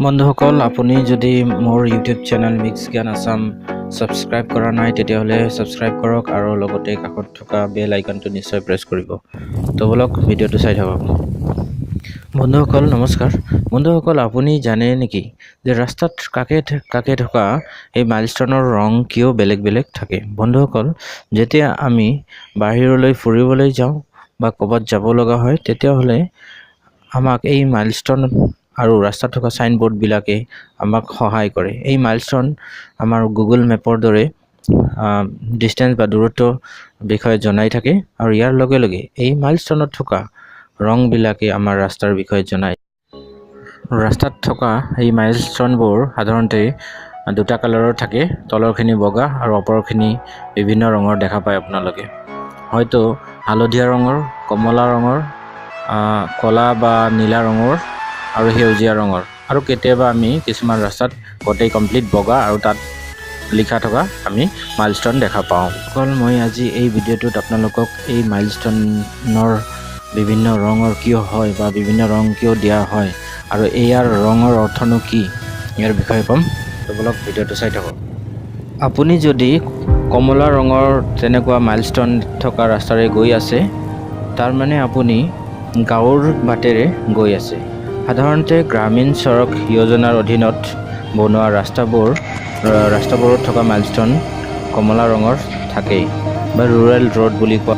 বন্ধুসকল, আপুনি যদি মোৰ ইউটিউব চেনেল মিক্স জ্ঞান আসাম সাবস্ক্ৰাইব কৰা নাই তেতিয়াহ'লে সাবস্ক্ৰাইব কৰক আৰু লগতে কাষত থকা বেল আইকনটো নিশ্চয় প্ৰেছ কৰিব। তো বলক ভিডিঅ'টো চাই থাকক। বন্ধুসকল নমস্কাৰ। বন্ধুসকল, আপুনি জানে নেকি যে ৰাস্তাত কাকে থকা এই মাইলষ্টনৰ ৰং কিয় বেলেগ বেলেগ থাকে? বন্ধুসকল, যেতিয়া আমি বাহিৰলৈ ফুৰিবলৈ যাওঁ বা ক'ৰবাত যাব লগা হয় তেতিয়াহ'লে আমাক এই মাইলষ্টন আৰু ৰাস্তাত থকা চাইনবোৰ্ডবিলাকে আমাক সহায় কৰে। এই মাইলষ্টন আমাৰ গুগল মেপৰ দৰে ডিষ্টেঞ্চ বা দূৰত্ব বিষয়ে জনাই থাকে আৰু ইয়াৰ লগে লগে এই মাইলষ্টনত থকা ৰংবিলাকে আমাৰ ৰাস্তাৰ বিষয়ে জনায়। ৰাস্তাত থকা এই মাইলষ্টনবোৰ সাধাৰণতে দুটা কালাৰৰ থাকে, তলৰখিনি বগা আৰু ওপৰখিনি বিভিন্ন ৰঙৰ দেখা পায় আপোনালোকে। হয়তো হালধীয়া ৰঙৰ, কমলা ৰঙৰ, ক'লা বা নীলা ৰঙৰ আৰু সেউজীয়া ৰঙৰ, আৰু কেতিয়াবা আমি কিছুমান ৰাস্তাত গোটেই কমপ্লিট বগা আৰু তাত লিখা থকা আমি মাইলষ্টন দেখা পাওঁ। অকল মই আজি এই ভিডিঅ'টোত আপোনালোকক এই মাইলষ্টনৰ বিভিন্ন ৰঙৰ কিয় হয় বা বিভিন্ন ৰং কিয় দিয়া হয় আৰু ইয়াৰ ৰঙৰ অৰ্থনো কি ইয়াৰ বিষয়ে ক'ম। তো বলক ভিডিঅ'টো চাই থাকক। আপুনি যদি কমলা ৰঙৰ তেনেকুৱা মাইলষ্টন থকা ৰাস্তাৰে গৈ আছে, তাৰ মানে আপুনি গাঁৱৰ বাটেৰে গৈ আছে। সাধাৰণতে গ্ৰামীণ সড়ক যোজনাৰ অধীনত বনোৱা ৰাস্তাবোৰত থকা মাইলষ্টন কমলা ৰঙৰ থাকেই বা ৰুৰেল ৰোড বুলি কোৱা।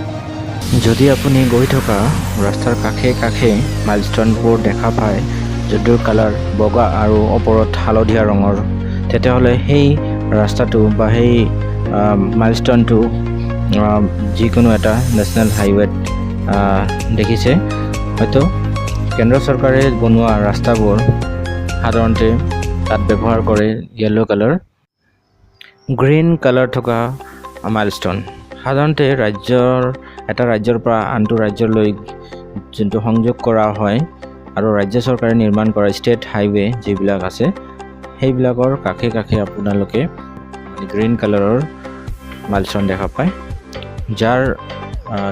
যদি আপুনি গৈ থকা ৰাস্তাৰ কাষে কাষে মাইলষ্টনবোৰ দেখা পায় যদিও কালাৰ বগা আৰু ওপৰত হালধীয়া ৰঙৰ, তেতিয়াহ'লে সেই ৰাস্তাটো বা সেই মাইলষ্টনটো যিকোনো এটা নেশ্যনেল হাইৱেত দেখিছে। হয়তো কেন্দ্ৰ চৰকাৰে বনোৱা ৰাস্তাবোৰ সাধাৰণতে তাত ব্যৱহাৰ কৰে য়েল্ল' কালাৰ, গ্ৰীণ কালাৰ থকা মাইলষ্টন। সাধাৰণতে এটা ৰাজ্যৰ পৰা আনটো ৰাজ্যলৈ যোনটো সংযোগ কৰা হয় আৰু ৰাজ্য চৰকাৰে নিৰ্মাণ কৰা ষ্টেট হাইৱে যিবিলাক আছে সেইবিলাকৰ কাষে কাষে আপোনালোকে গ্ৰীণ কালাৰৰ মাইলষ্টন দেখা পায়, যাৰ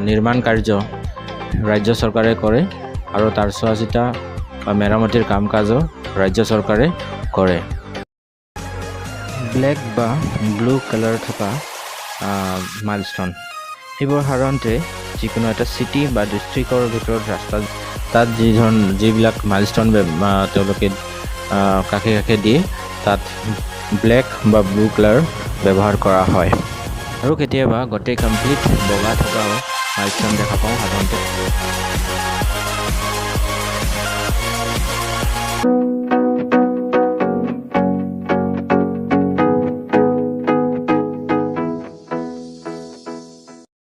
নিৰ্মাণ কাৰ্য ৰাজ্য চৰকাৰে কৰে আৰু তাৰ চোৱা চিতা বা মেৰামতিৰ কাম কাজো ৰাজ্য চৰকাৰে কৰে। ব্লেক বা ব্লু কালাৰ থকা মাইলষ্টন সেইবোৰ সাধাৰণতে যিকোনো এটা চিটি বা ডিষ্ট্ৰিক্টৰ ভিতৰত ৰাস্তাত তাত যিবিলাক মাইলষ্টন তেওঁলোকে কাষে কাষে দিয়ে তাত ব্লেক বা ব্লু কালাৰ ব্যৱহাৰ কৰা হয়। আৰু কেতিয়াবা গোটেই কমপ্লিট বগা থকাও মাইলষ্টন দেখা পাওঁ সাধাৰণতে।